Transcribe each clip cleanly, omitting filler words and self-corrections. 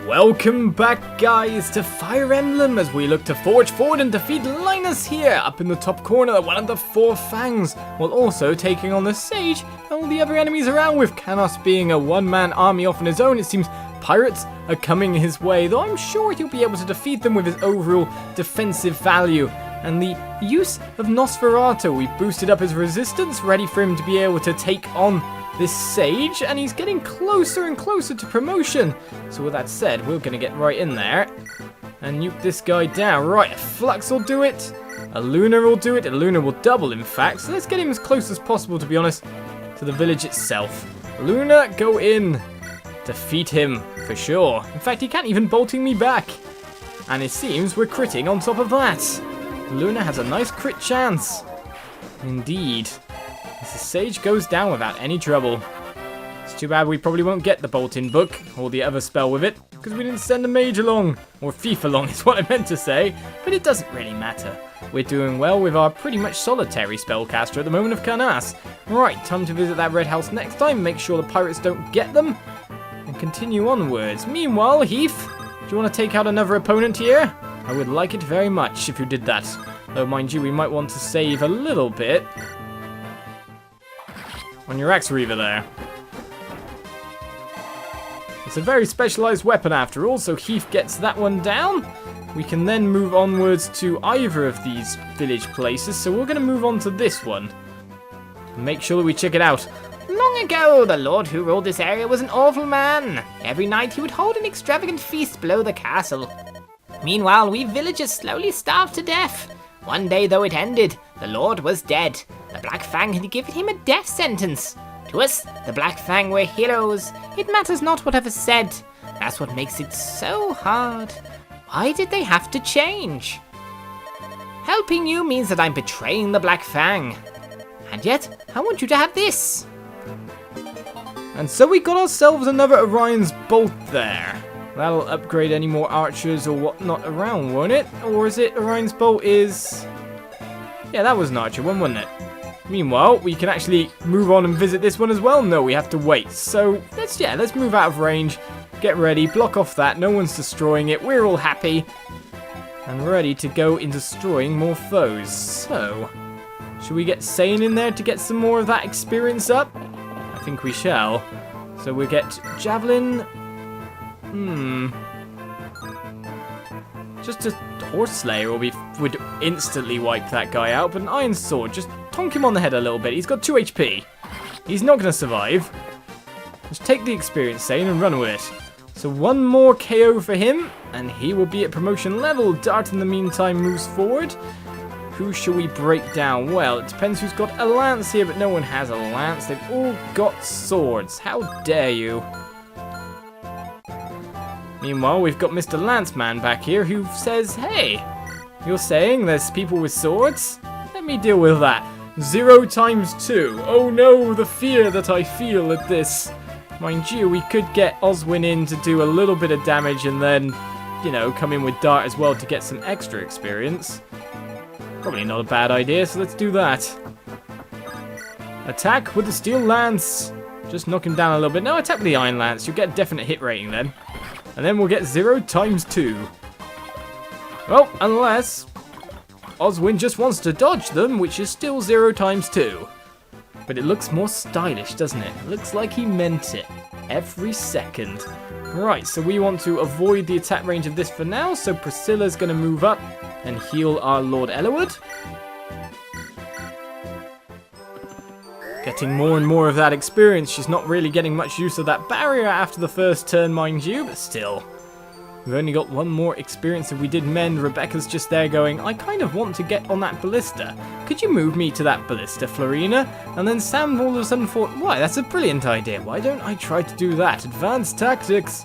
Welcome back, guys, to Fire Emblem as we look to forge forward and defeat Linus here up in the top corner, one of the Four-Fangs, while also taking on the Sage and all the other enemies around, with Kanos being a one-man army off on his own. It seems pirates are coming his way, though I'm sure he'll be able to defeat them with his overall defensive value. And the use of Nosferatu, we boosted up his resistance, ready for him to be able to take on this Sage, and he's getting closer and closer to promotion. So with that said, we're going to get right in there and nuke this guy down. Right, a Flux will do it, a Luna will do it, a Luna will double in fact. So let's get him as close as possible, to be honest, to the village itself. Luna, go in, defeat him for sure. In fact, he can't even bolting me back. And it seems we're critting on top of that. Luna has a nice crit chance. Indeed. As the Sage goes down without any trouble. It's too bad we probably won't get the Bolt-in book, or the other spell with it, because we didn't send a mage along. Or thief along is what I meant to say, but it doesn't really matter. We're doing well with our pretty much solitary spellcaster at the moment of Kanas. Right, time to visit that red house next time, make sure the pirates don't get them, and continue onwards. Meanwhile, Heath, do you want to take out another opponent here? I would like it very much if you did that. Though, mind you, we might want to save a little bit on your Axe Reaver there. It's a very specialized weapon after all, so Heath gets that one down. We can then move onwards to either of these village places, so we're going to move on to this one. Make sure that we check it out. Long ago, the lord who ruled this area was an awful man. Every night he would hold an extravagant feast below the castle. Meanwhile, we villagers slowly starved to death. One day, though, it ended. The lord was dead. The Black Fang had given him a death sentence. To us, the Black Fang were heroes. It matters not whatever said. That's what makes it so hard. Why did they have to change? Helping you means that I'm betraying the Black Fang. And yet, I want you to have this. And so we got ourselves another Orion's Bolt there. That'll upgrade any more archers or whatnot around, won't it? Or is it Orion's Bolt is... Yeah, that was an archer one, wasn't it? Meanwhile, we can actually move on and visit this one as well. No, we have to wait. So, let's move out of range. Get ready, block off that. No one's destroying it. We're all happy and ready to go in destroying more foes. So, should we get Sain in there to get some more of that experience up? I think we shall. So we'll get Javelin. Just a Horse Slayer would instantly wipe that guy out, but an Iron Sword, just tonk him on the head a little bit. He's got 2 HP. He's not going to survive. Just take the experience, Sain, and run with it. So one more KO for him, and he will be at promotion level. Dart, in the meantime, moves forward. Who shall we break down? Well, it depends who's got a lance here, but no one has a lance. They've all got swords. How dare you? Meanwhile, we've got Mr. Lanceman back here who says, hey, you're saying there's people with swords? Let me deal with that. 0 times 2. Oh no, the fear that I feel at this. Mind you, we could get Oswin in to do a little bit of damage and then, you know, come in with Dart as well to get some extra experience. Probably not a bad idea, so let's do that. Attack with the Steel Lance. Just knock him down a little bit. No, attack with the Iron Lance. You'll get a definite hit rating then. And then we'll get 0 times 2. Well, unless Oswin just wants to dodge them, which is still 0 times 2. But it looks more stylish, doesn't it? It looks like he meant it. Every second. Right, so we want to avoid the attack range of this for now. So Priscilla's going to move up and heal our Lord Eliwood. Getting more and more of that experience. She's not really getting much use of that barrier after the first turn, mind you, but still. We've only got one more experience if we did mend. Rebecca's just there going, I kind of want to get on that ballista. Could you move me to that ballista, Florina? And then Sam all of a sudden thought, why, that's a brilliant idea. Why don't I try to do that? Advanced tactics.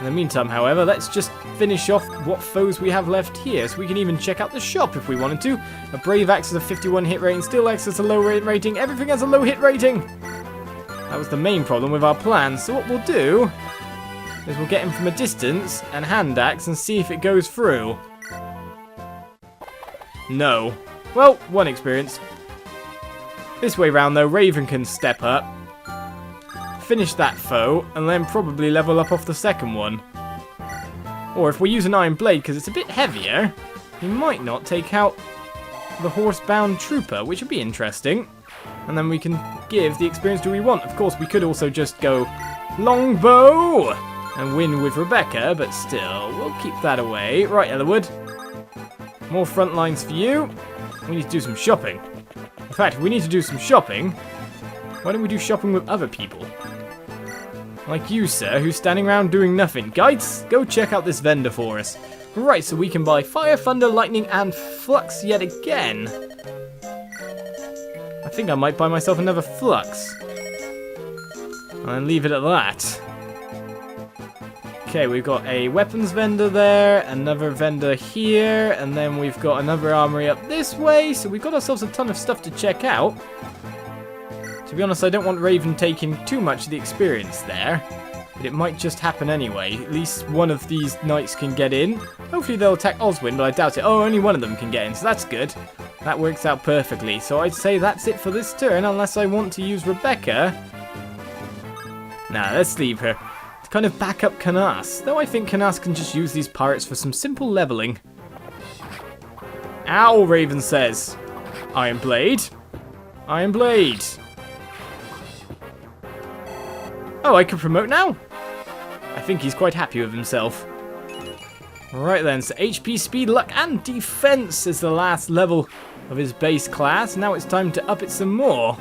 In the meantime, however, let's just finish off what foes we have left here. So we can even check out the shop if we wanted to. A Brave Axe has a 51 hit rating, Steel Axe has a low rating, everything has a low hit rating. That was the main problem with our plan. So what we'll do is we'll get him from a distance and hand axe and see if it goes through. No. Well, 1 experience. This way round though, Raven can step up. finish that foe, and then probably level up off the second one. Or if we use an iron blade, because it's a bit heavier, we might not take out the horse-bound trooper, which would be interesting. And then we can give the experience do we want. Of course, we could also just go longbow and win with Rekka, but still, we'll keep that away. Right, Ellerwood. More front lines for you. We need to do some shopping. In fact, if we need to do some shopping, why don't we do shopping with other people? Like you, sir, who's standing around doing nothing. Guides, go check out this vendor for us. Right, so we can buy fire, thunder, lightning, and flux yet again. I think I might buy myself another flux. And leave it at that. Okay, we've got a weapons vendor there, another vendor here, and then we've got another armory up this way, so we've got ourselves a ton of stuff to check out. To be honest, I don't want Raven taking too much of the experience there, but it might just happen anyway. At least one of these knights can get in. Hopefully they'll attack Oswin, but I doubt it. Oh, only one of them can get in, so that's good. That works out perfectly. So I'd say that's it for this turn, unless I want to use Rekka. Nah, let's leave her. To kind of back up Canas. Though I think Canas can just use these pirates for some simple leveling. Ow, Raven says. Iron Blade. Iron Blade. Oh, I can promote now? I think he's quite happy with himself. Right then, so HP, speed, luck, and defense is the last level of his base class. Now it's time to up it some more.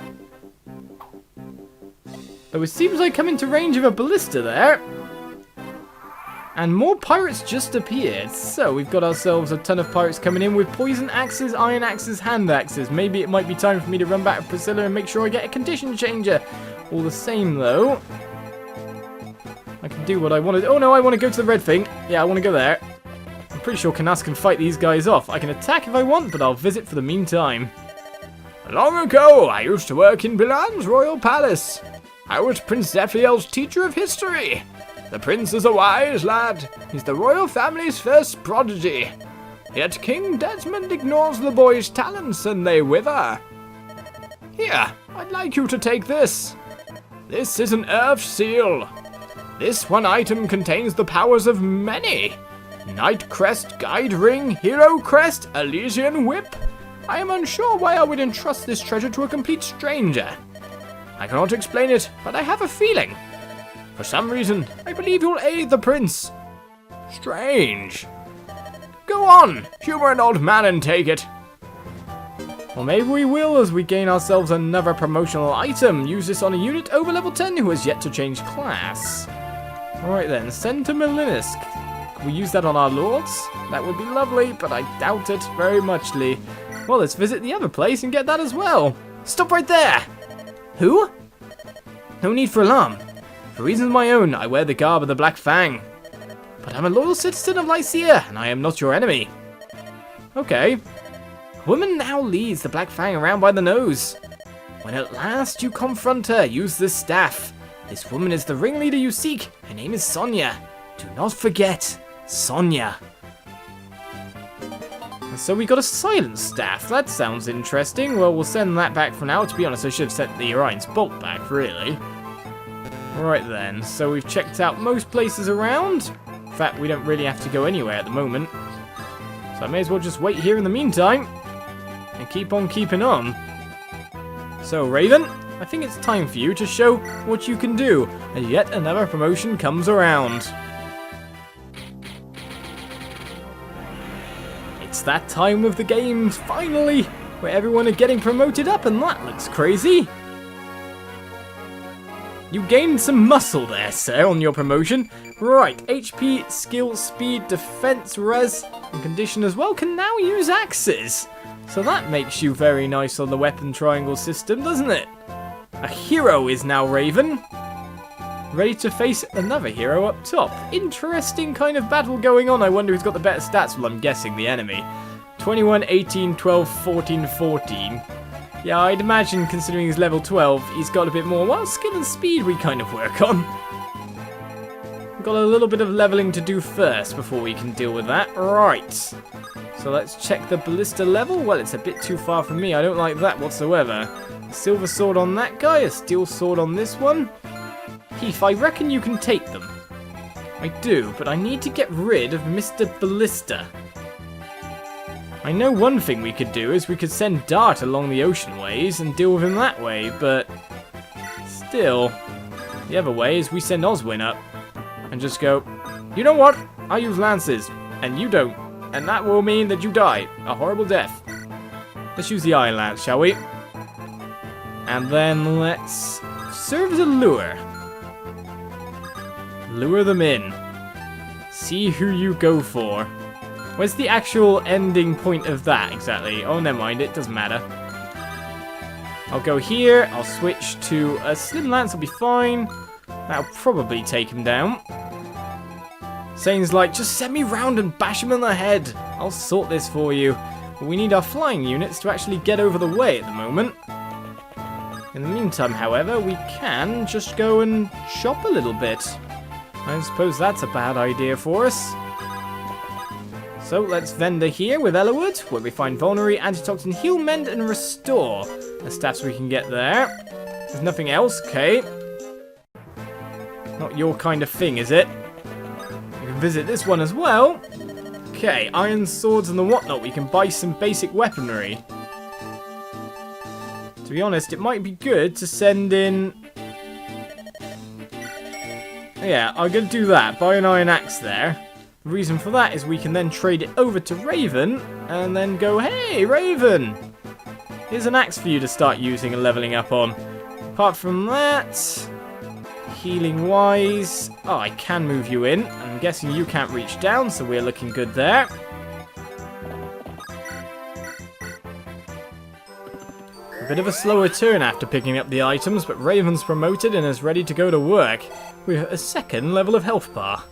Though it seems like I'm into range of a ballista there. And more pirates just appeared. So we've got ourselves a ton of pirates coming in with poison axes, iron axes, hand axes. Maybe it might be time for me to run back to Priscilla and make sure I get a condition changer. All the same though, I can do what I wanted. Oh no, I want to go to the red thing. Yeah, I want to go there. I'm pretty sure Canas can fight these guys off. I can attack if I want, but I'll visit for the meantime. Long ago, I used to work in Bilan's royal palace. I was Prince Zephiel's teacher of history. The prince is a wise lad. He's the royal family's first prodigy. Yet King Desmond ignores the boy's talents and they wither. Here, I'd like you to take this. This is an Earth Seal. This one item contains the powers of many. Knight Crest, Guide Ring, Hero Crest, Elysian Whip. I am unsure why I would entrust this treasure to a complete stranger. I cannot explain it, but I have a feeling. For some reason, I believe you'll aid the prince. Strange. Go on, humor an old man and take it. Well, maybe we will as we gain ourselves another promotional item. Use this on a unit over level 10 who has yet to change class. Alright then, send to Melinisk. Can we use that on our lords? That would be lovely, but I doubt it very muchly. Well, let's visit the other place and get that as well. Stop right there! Who? No need for alarm. For reasons of my own, I wear the garb of the Black Fang. But I'm a loyal citizen of Lycia, and I am not your enemy. Okay. A woman now leads the Black Fang around by the nose. When at last you confront her, use this staff. This woman is the ringleader you seek. Her name is Sonia. Do not forget, Sonia. So we got a silence staff. That sounds interesting. Well, we'll send that back for now. To be honest, I should have sent the Orion's bolt back, really. Right then, so we've checked out most places around. In fact, we don't really have to go anywhere at the moment. So I may as well just wait here in the meantime. And keep on keeping on. So, Raven, I think it's time for you to show what you can do. And yet another promotion comes around. It's that time of the games, finally, where everyone are getting promoted up, and that looks crazy. You gained some muscle there, sir, on your promotion. Right, HP, skill, speed, defense, res, and condition as well can now use axes. So that makes you very nice on the weapon triangle system, doesn't it? A hero is now Raven. Ready to face another hero up top. Interesting kind of battle going on. I wonder who's got the better stats. Well, I'm guessing the enemy. 21, 18, 12, 14, 14. Yeah, I'd imagine considering he's level 12, he's got a bit more. Well, skill and speed we kind of work on. We've got a little bit of leveling to do first before we can deal with that. Right. So let's check the ballista level. Well, it's a bit too far from me. I don't like that whatsoever. A silver sword on that guy. A steel sword on this one. Heath, I reckon you can take them. I do, but I need to get rid of Mr. Ballista. I know one thing we could do is we could send Dart along the ocean ways and deal with him that way, but still, the other way is we send Oswin up and just go, you know what? I use lances, and you don't, and that will mean that you die a horrible death. Let's use the Iron Lance, shall we? And then let's serve as a lure. Lure them in. See who you go for. Where's the actual ending point of that exactly? Oh, never mind, it doesn't matter. I'll go here, I'll switch to a Slim Lance, will be fine. That'll probably take him down. Sain's like, just send me round and bash him in the head. I'll sort this for you. But we need our flying units to actually get over the way at the moment. In the meantime, however, we can just go and shop a little bit. I suppose that's a bad idea for us. So let's vendor here with Ellawood, where we find Vulnerary, Antitoxin, Heal, Mend, and Restore. The stats we can get there. There's nothing else, okay. Not your kind of thing, is it? We can visit this one as well. Okay, iron swords and the whatnot. We can buy some basic weaponry. To be honest, it might be good to send in... Yeah, I'm going to do that. Buy an iron axe there. The reason for that is we can then trade it over to Raven and then go, hey, Raven! Here's an axe for you to start using and leveling up on. Apart from that, healing-wise, oh, I can move you in. I'm guessing you can't reach down, so we're looking good there. A bit of a slower turn after picking up the items, but Raven's promoted and is ready to go to work with a second level of health bar.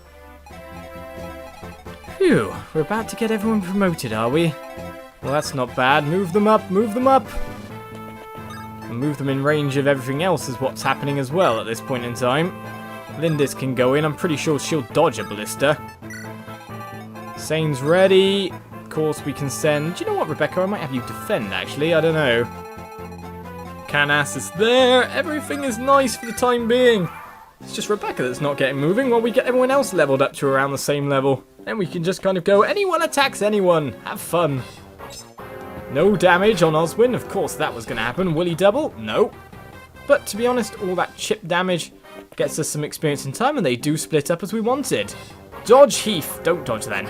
Phew, we're about to get everyone promoted, are we? Well, that's not bad. Move them up, move them up! And move them in range of everything else is what's happening as well at this point in time. Lindis can go in. I'm pretty sure she'll dodge a ballista. Sain's ready. Of course, we can send... Do you know what, Rebecca? I might have you defend, actually. I don't know. Canas is there. Everything is nice for the time being. It's just Rebecca that's not getting moving while we get everyone else leveled up to around the same level. Then we can just kind of go, anyone attacks anyone. Have fun. No damage on Oswin. Of course that was going to happen. Will he double? No. But to be honest, all that chip damage gets us some experience in time, and they do split up as we wanted. Dodge, Heath. Don't dodge then.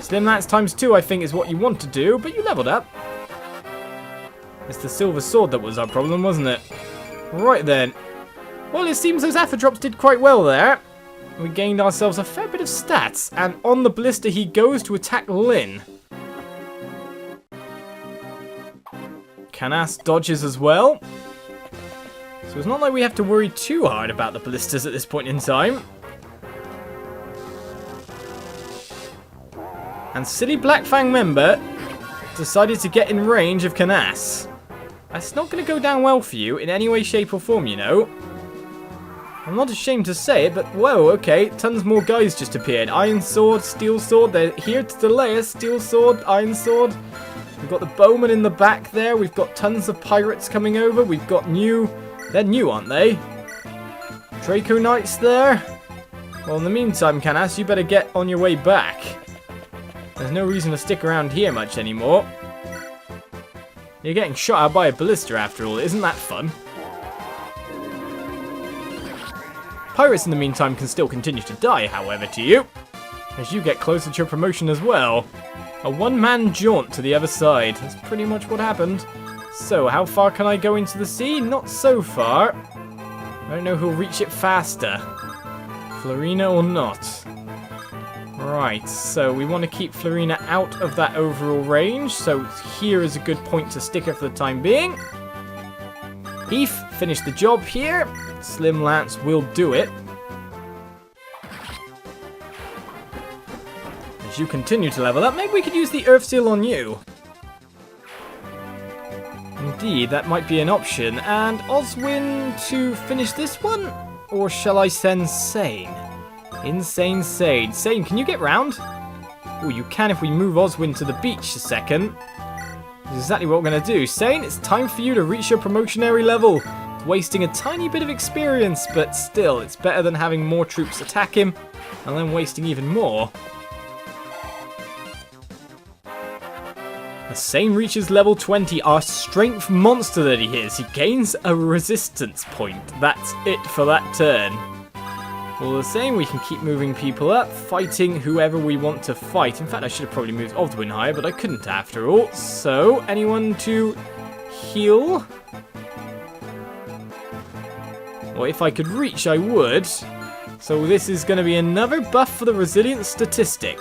Slim Lance times 2, I think, is what you want to do, but you leveled up. It's the silver sword that was our problem, wasn't it? Right then. Well, it seems those Aphrodrops did quite well there. We gained ourselves a fair bit of stats, and on the ballista he goes to attack Lynn. Canas dodges as well. So it's not like we have to worry too hard about the ballistas at this point in time. And silly Black Fang member decided to get in range of Canas. That's not going to go down well for you in any way, shape or form, you know. I'm not ashamed to say it, but whoa, okay, tons more guys just appeared. Iron sword, steel sword, they're here to delay us. Steel sword, iron sword. We've got the bowman in the back there. We've got tons of pirates coming over. We've got new... They're new, aren't they? Draco Knights there. Well, in the meantime, Canas, you better get on your way back. There's no reason to stick around here much anymore. You're getting shot at by a ballista after all. Isn't that fun? Pirates in the meantime can still continue to die, however, to you. As you get closer to your promotion as well. A one-man jaunt to the other side. That's pretty much what happened. So, how far can I go into the sea? Not so far. I don't know who'll reach it faster. Florina or not. Right, so we want to keep Florina out of that overall range. So here is a good point to stick her for the time being. Heath, finish the job here. Slim Lance will do it. As you continue to level up, maybe we could use the Earth Seal on you. Indeed, that might be an option. And Oswin to finish this one? Or shall I send Sain? Insane Sain. Sain, can you get round? Oh, you can if we move Oswin to the beach a second. That's exactly what we're going to do. Sain, it's time for you to reach your promotionary level. wasting a tiny bit of experience, but still, it's better than having more troops attack him and then wasting even more. As Sain reaches level 20, our strength monster that he is, he gains a resistance point. That's it for that turn. All the same, we can keep moving people up, fighting whoever we want to fight. In fact, I should have probably moved Olizandri higher, but I couldn't after all. So, anyone to heal? Well, if I could reach, I would. So this is going to be another buff for the resilience statistic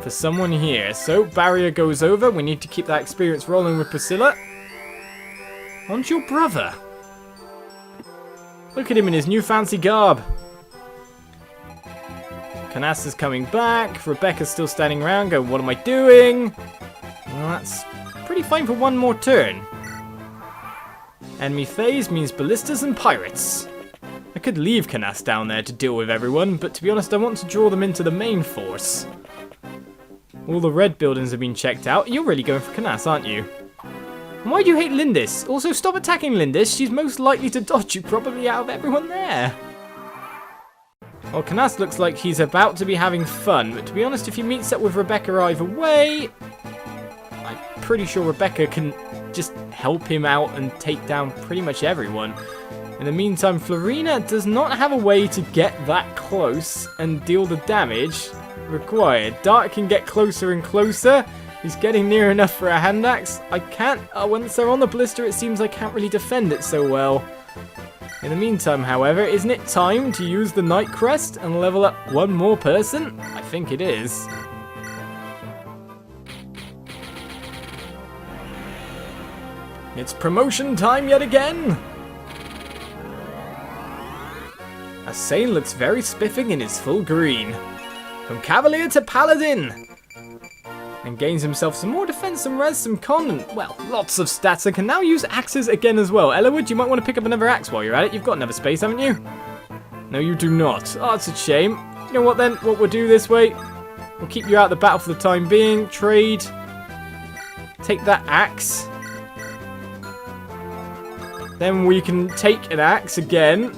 for someone here. So, barrier goes over. We need to keep that experience rolling with Priscilla. On your brother. Look at him in his new fancy garb. Canassa's coming back. Rekka's still standing around going, what am I doing? Well, that's pretty fine for one more turn. Enemy phase means ballistas and pirates. I could leave Canassa down there to deal with everyone, but to be honest, I want to draw them into the main force. All the red buildings have been checked out. You're really going for Canassa, aren't you? And why do you hate Lindis? Also, stop attacking Lindis. She's most likely to dodge you probably out of everyone there. Well, Canassa looks like he's about to be having fun, but to be honest, if he meets up with Rekka either way, I'm pretty sure Rekka can just help him out and take down pretty much everyone. In the meantime, Florina does not have a way to get that close and deal the damage required. Dart can get closer and closer. He's getting near enough for a hand axe. I can't, once they're on the ballista, it seems I can't really defend it so well. In the meantime, however, isn't it time to use the Night Crest and level up one more person? I think it is. It's promotion time yet again! As Sain looks very spiffing in his full green. From Cavalier to Paladin! And gains himself some more defense, some res, some con, and, well, lots of stats, and can now use axes again as well. Ellawood, you might want to pick up another axe while you're at it. You've got another space, haven't you? No, you do not. Oh, it's a shame. You know what then? What we'll do this way, we'll keep you out of the battle for the time being. Trade. Take that axe. Then we can take an axe again.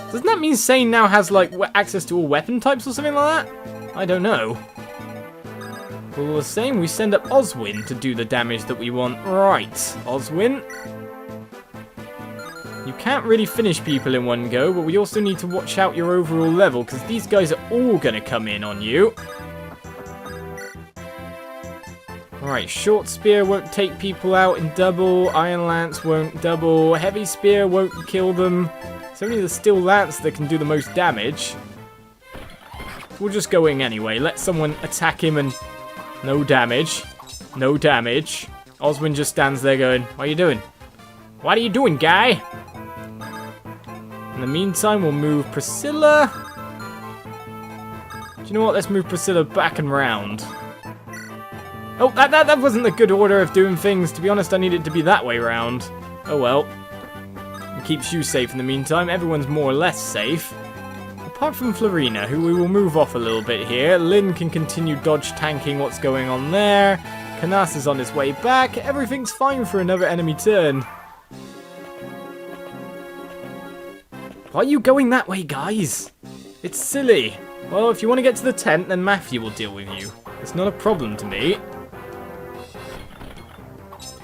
Doesn't that mean Sain now has, like, access to all weapon types or something like that? I don't know. All the same, we send up Oswin to do the damage that we want. Right, Oswin. You can't really finish people in one go, but we also need to watch out your overall level, because these guys are all going to come in on you. Alright, short spear won't take people out in double, iron lance won't double, heavy spear won't kill them. It's only the steel lance that can do the most damage. We'll just go in anyway. Let someone attack him and... no damage. No damage. Oswin just stands there going, what are you doing? What are you doing, guy? In the meantime, we'll move Priscilla. Do you know what? Let's move Priscilla back and round. Oh, that wasn't the good order of doing things. To be honest, I need it to be that way round. Oh well. It keeps you safe in the meantime. Everyone's more or less safe. Apart from Florina, who we will move off a little bit here. Lynn can continue dodge tanking what's going on there. Canassa's on his way back. Everything's fine for another enemy turn. Why are you going that way, guys? It's silly. Well, if you want to get to the tent, then Matthew will deal with you. It's not a problem to me.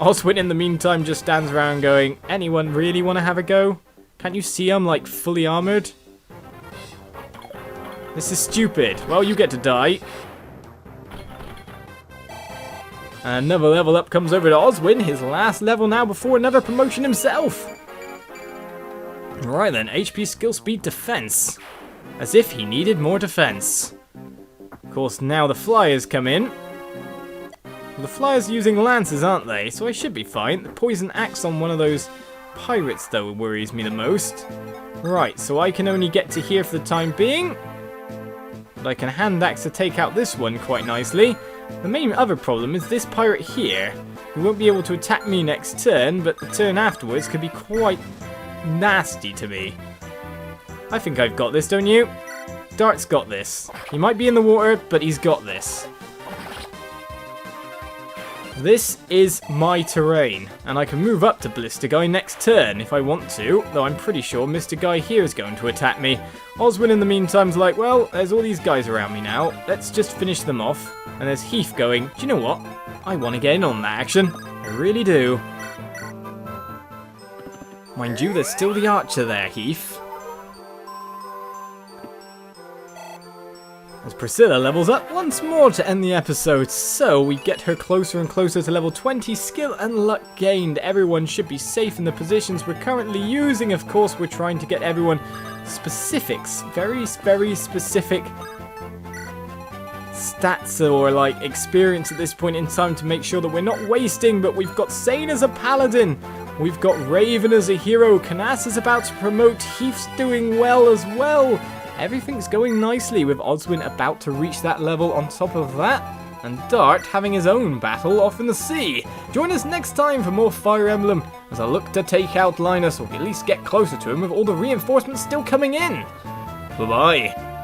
Oswin, in the meantime, just stands around going, anyone really want to have a go? Can't you see I'm, like, fully armored? This is stupid. Well, you get to die. Another level up comes over to Oswin, his last level now before another promotion himself. Right then, HP, skill, speed, defense. As if he needed more defense. Of course, now the flyers come in. Well, the flyers are using lances, aren't they? So I should be fine. The poison axe on one of those pirates, though, worries me the most. Right, so I can only get to here for the time being. But I can hand axe to take out this one quite nicely. The main other problem is this pirate here, who won't be able to attack me next turn, but the turn afterwards could be quite nasty to me. I think I've got this, don't you? Dart's got this. He might be in the water, but he's got this. This is my terrain, and I can move up to Blister Guy next turn if I want to, though I'm pretty sure Mr. Guy here is going to attack me. Oswin in the meantime's like, well, there's all these guys around me now, let's just finish them off. And there's Heath going, do you know what? I want to get in on that action. I really do. Mind you, there's still the archer there, Heath. As Priscilla levels up once more to end the episode, so we get her closer and closer to level 20, skill and luck gained. Everyone should be safe in the positions we're currently using. Of course, we're trying to get everyone specifics, very, very specific stats or like experience at this point in time to make sure that we're not wasting. But we've got Sain as a paladin, we've got Raven as a hero, Canas is about to promote, Heath's doing well as well. Everything's going nicely with Oswin about to reach that level on top of that, and Dart having his own battle off in the sea. Join us next time for more Fire Emblem as I look to take out Linus, or at least get closer to him with all the reinforcements still coming in. Bye bye.